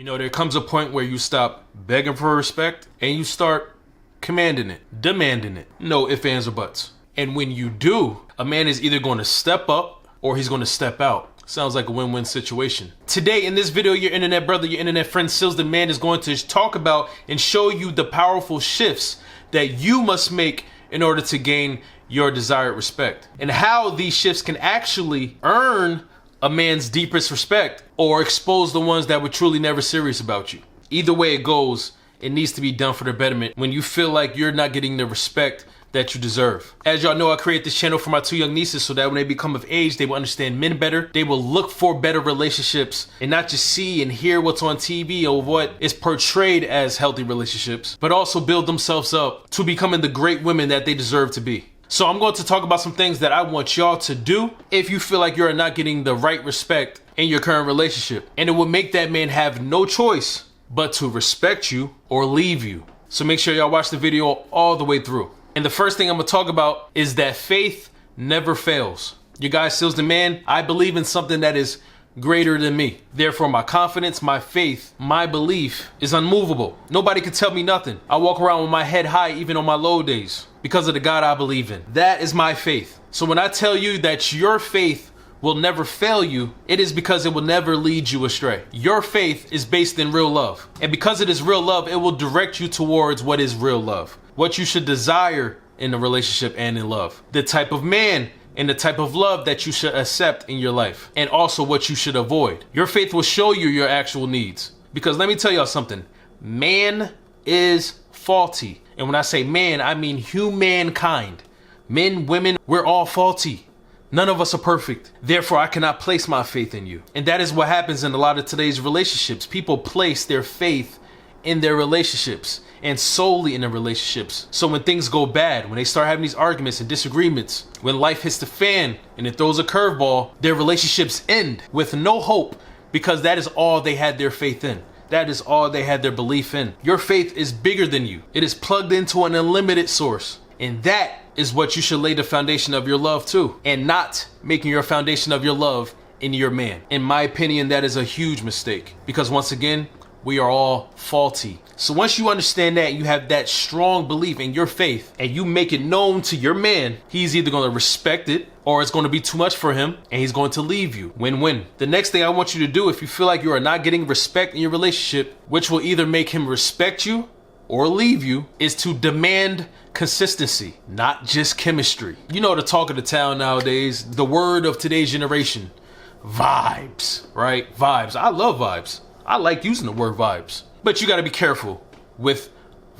You know, there comes a point where you stop begging for respect and you start commanding it, demanding it. No ifs, ands, or buts. And when you do, a man is either going to step up or he's going to step out. Sounds like a win-win situation. Today in this video, your internet brother, your internet friend, Sealz the Man, is going to talk about and show you the powerful shifts that you must make in order to gain your desired respect, and how these shifts can actually earn a man's deepest respect or expose the ones that were truly never serious about you. Either way it goes, it needs to be done for the betterment when you feel like you're not getting the respect that you deserve. As y'all know, I create this channel for my two young nieces so that when they become of age, they will understand men better. They will look for better relationships and not just see and hear what's on TV or what is portrayed as healthy relationships, but also build themselves up to becoming the great women that they deserve to be. So I'm going to talk about some things that I want y'all to do if you feel like you're not getting the right respect in your current relationship. And it will make that man have no choice but to respect you or leave you. So make sure y'all watch the video all the way through. And the first thing I'm gonna talk about is that faith never fails. Your guy Sealz the Man, I believe in something that is greater than me. Therefore, my confidence, my faith, my belief is unmovable. Nobody can tell me nothing. I walk around with my head high even on my low days because of the God I believe in. That is my faith. So when I tell you that your faith will never fail you, it is because it will never lead you astray. Your faith is based in real love. And because it is real love, it will direct you towards what is real love, what you should desire in a relationship and in love, the type of man and the type of love that you should accept in your life, and also what you should avoid. Your faith will show you your actual needs. Because let me tell y'all something, man is faulty. And when I say man, I mean humankind. Men, women, we're all faulty. None of us are perfect. Therefore, I cannot place my faith in you. And that is what happens in a lot of today's relationships. People place their faith in their relationships and solely in their relationships. So when things go bad, when they start having these arguments and disagreements, when life hits the fan and it throws a curveball, their relationships end with no hope because that is all they had their faith in. That is all they had their belief in. Your faith is bigger than you. It is plugged into an unlimited source. And that is what you should lay the foundation of your love to, and not making your foundation of your love in your man. In my opinion, that is a huge mistake because once again, we are all faulty. So once you understand that, you have that strong belief in your faith and you make it known to your man, he's either going to respect it or it's going to be too much for him and he's going to leave you. Win-win. The next thing I want you to do, if you feel like you are not getting respect in your relationship, which will either make him respect you or leave you, is to demand consistency, not just chemistry. You know the talk of the town nowadays, the word of today's generation, vibes, right? Vibes. I love vibes. I like using the word vibes, but you got to be careful with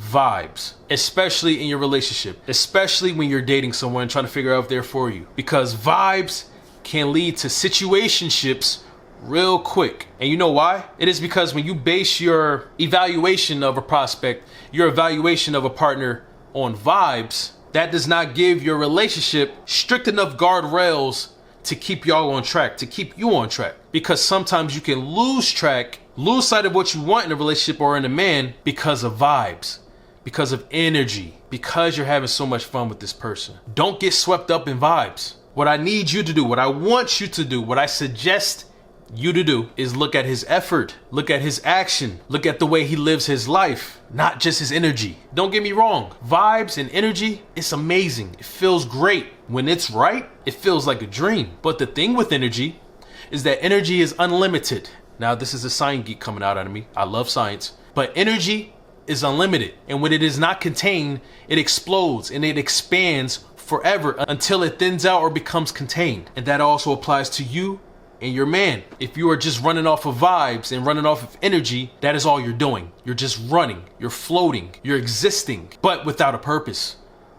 vibes, especially in your relationship, especially when you're dating someone trying to figure out if they're for you, because vibes can lead to situationships real quick. And you know why? It is because when you base your evaluation of a prospect, your evaluation of a partner on vibes, that does not give your relationship strict enough guardrails to keep y'all on track, to keep you on track. Because sometimes you can lose track, lose sight of what you want in a relationship or in a man because of vibes, because of energy, because you're having so much fun with this person. Don't get swept up in vibes. What I need you to do, what I want you to do, what I suggest you to do is look at his effort, look at his action, look at the way he lives his life, not just his energy. Don't get me wrong, vibes and energy, it's amazing. It feels great. When it's right, it feels like a dream. But the thing with energy is that energy is unlimited. Now, this is a science geek coming out of me. I love science, but energy is unlimited. And when it is not contained, it explodes and it expands forever until it thins out or becomes contained. And that also applies to you and your man. If you are just running off of vibes and running off of energy, that is all you're doing. You're just running, you're floating, you're existing, but without a purpose,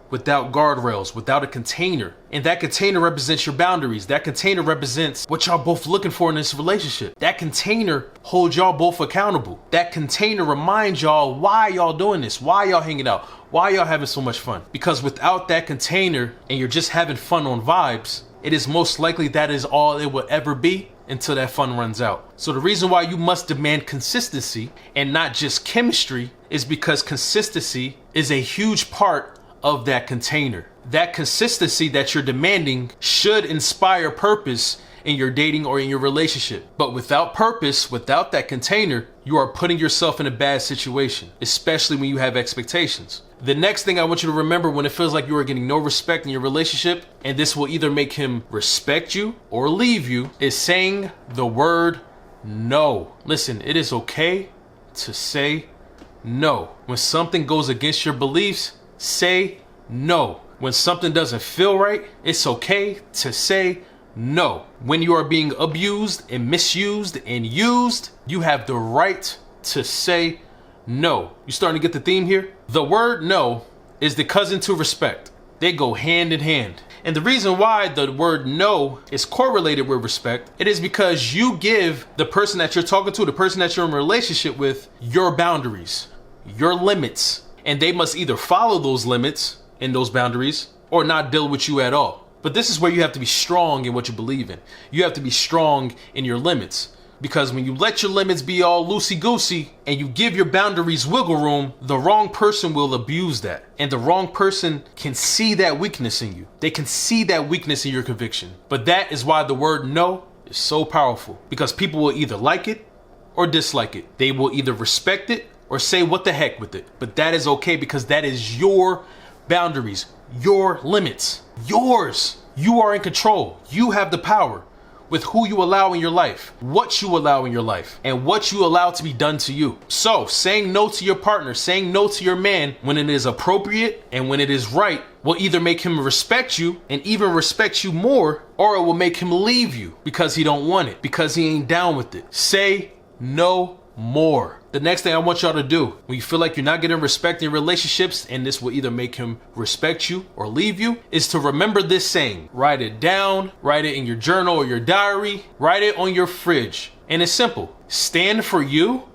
without guardrails, without a container. And that container represents your boundaries. That container represents what y'all both looking for in this relationship. That container holds y'all both accountable. That container reminds y'all why y'all doing this, why y'all hanging out, why y'all having so much fun. Because without that container and you're just having fun on vibes, it is most likely that is all it will ever be until that fun runs out. So the reason why you must demand consistency and not just chemistry is because consistency is a huge part of that container. That consistency that you're demanding should inspire purpose in your dating or in your relationship. But without purpose, without that container, you are putting yourself in a bad situation, especially when you have expectations. The next thing I want you to remember when it feels like you are getting no respect in your relationship, and this will either make him respect you or leave you, is saying the word no. Listen, it is okay to say no. When something goes against your beliefs, say no. When something doesn't feel right, it's okay to say no. When you are being abused and misused and used, you have the right to say no. You starting to get the theme here? The word no is the cousin to respect. They go hand in hand. And the reason why the word no is correlated with respect, it is because you give the person that you're talking to, the person that you're in a relationship with, your boundaries, your limits. And they must either follow those limits and those boundaries or not deal with you at all. But this is where you have to be strong in what you believe in. You have to be strong in your limits. Because when you let your limits be all loosey-goosey and you give your boundaries wiggle room, the wrong person will abuse that. And the wrong person can see that weakness in you. They can see that weakness in your conviction. But that is why the word no is so powerful. Because people will either like it or dislike it. They will either respect it or say what the heck with it. But that is okay because that is your boundaries, your limits, yours. You are in control. You have the power with who you allow in your life, what you allow in your life, and what you allow to be done to you. So saying no to your partner, saying no to your man when it is appropriate and when it is right will either make him respect you and even respect you more, or it will make him leave you because he don't want it, because he ain't down with it. Say no more. The next thing I want y'all to do when you feel like you're not getting respect in relationships, and this will either make him respect you or leave you, is to remember this saying. Write it down, write it in your journal or your diary, write it on your fridge. And it's simple. Stand for you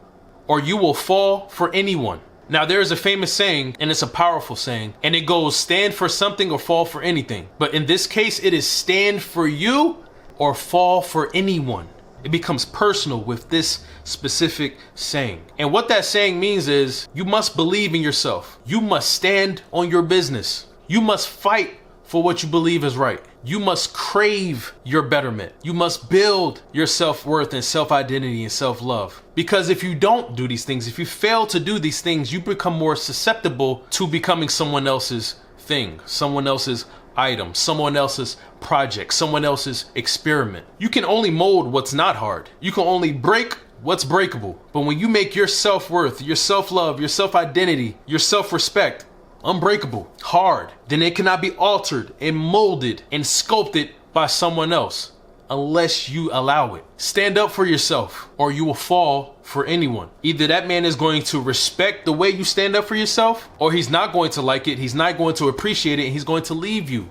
or you will fall for anyone. Now there is a famous saying, and it's a powerful saying, and it goes stand for something or fall for anything. But in this case, it is stand for you or fall for anyone. It becomes personal with this specific saying. And what that saying means is you must believe in yourself. You must stand on your business. You must fight for what you believe is right. You must crave your betterment. You must build your self-worth and self-identity and self-love. Because if you don't do these things, if you fail to do these things, you become more susceptible to becoming someone else's thing, someone else's item, someone else's project, someone else's experiment. You can only mold what's not hard. You can only break what's breakable. But when you make your self-worth, your self-love, your self-identity, your self-respect unbreakable, hard, then it cannot be altered and molded and sculpted by someone else unless you allow it. Stand up for yourself or you will fall for anyone. Either that man is going to respect the way you stand up for yourself, or he's not going to like it, he's not going to appreciate it, and he's going to leave you.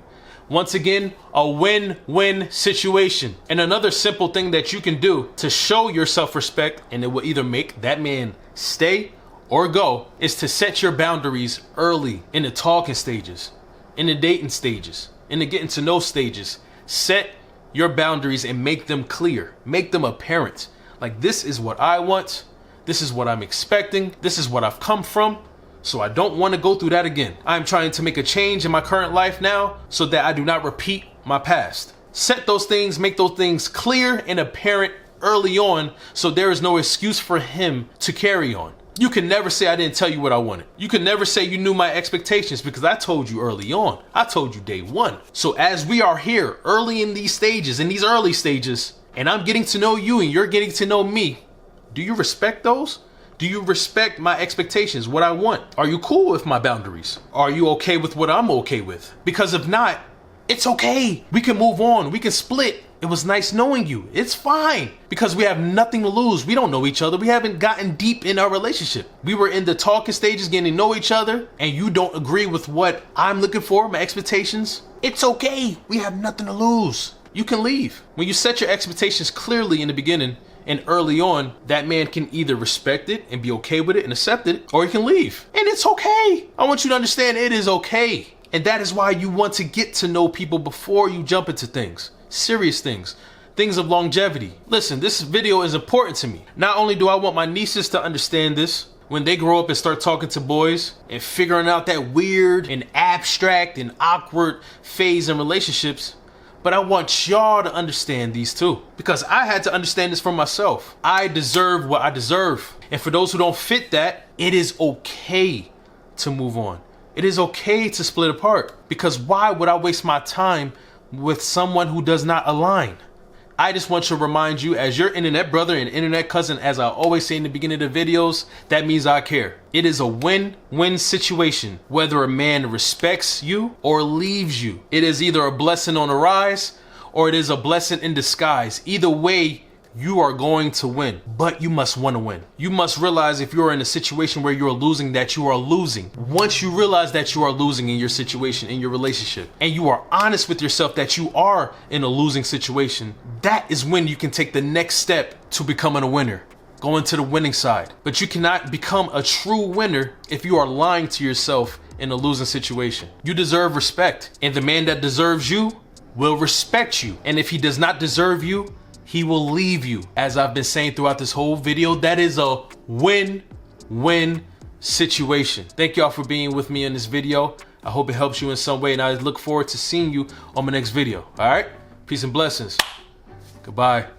Once again, a win-win situation. And another simple thing that you can do to show your self-respect, and it will either make that man stay or go, is to set your boundaries early in the talking stages, in the dating stages, in the getting to know stages. Set your boundaries and make them clear, make them apparent. Like, this is what I want, this is what I'm expecting, this is what I've come from, so I don't want to go through that again. I'm trying to make a change in my current life now so that I do not repeat my past. Set those things, make those things clear and apparent early on so there is no excuse for him to carry on. You can never say I didn't tell you what I wanted. You can never say you knew my expectations because I told you early on. I told you day one. So as we are here early in these stages, in these early stages, and I'm getting to know you and you're getting to know me, do you respect those? Do you respect my expectations, what I want? Are you cool with my boundaries? Are you okay with what I'm okay with? Because if not, it's okay. We can move on. We can split. It was nice knowing you. It's fine because we have nothing to lose. We don't know each other. We haven't gotten deep in our relationship. We were in the talking stages, getting to know each other, and you don't agree with what I'm looking for, my expectations. It's okay. We have nothing to lose. You can leave. When you set your expectations clearly in the beginning and early on, that man can either respect it and be okay with it and accept it, or he can leave. And it's okay. I want you to understand it is okay. And that is why you want to get to know people before you jump into things. Serious things, things of longevity. Listen, this video is important to me. Not only do I want my nieces to understand this when they grow up and start talking to boys and figuring out that weird and abstract and awkward phase in relationships, But I want y'all to understand these too, because I had to understand this for myself. I deserve what I deserve. And for those who don't fit that, it is okay to move on. It is okay to split apart, because why would I waste my time with someone who does not align? I just want to remind you, as your internet brother and internet cousin, as I always say in the beginning of the videos, that means I care. It is a win-win situation, whether a man respects you or leaves you. It is either a blessing on the rise or it is a blessing in disguise. Either way, you are going to win, but you must want to win. You must realize if you're in a situation where you're losing, that you are losing. Once you realize that you are losing in your situation, in your relationship, and you are honest with yourself that you are in a losing situation, that is when you can take the next step to becoming a winner, going to the winning side. But you cannot become a true winner if you are lying to yourself in a losing situation. You deserve respect, and the man that deserves you will respect you. And if he does not deserve you, he will leave you. As I've been saying throughout this whole video, that is a win-win situation. Thank y'all for being with me in this video. I hope it helps you in some way, and I look forward to seeing you on my next video. All right? Peace and blessings. Goodbye.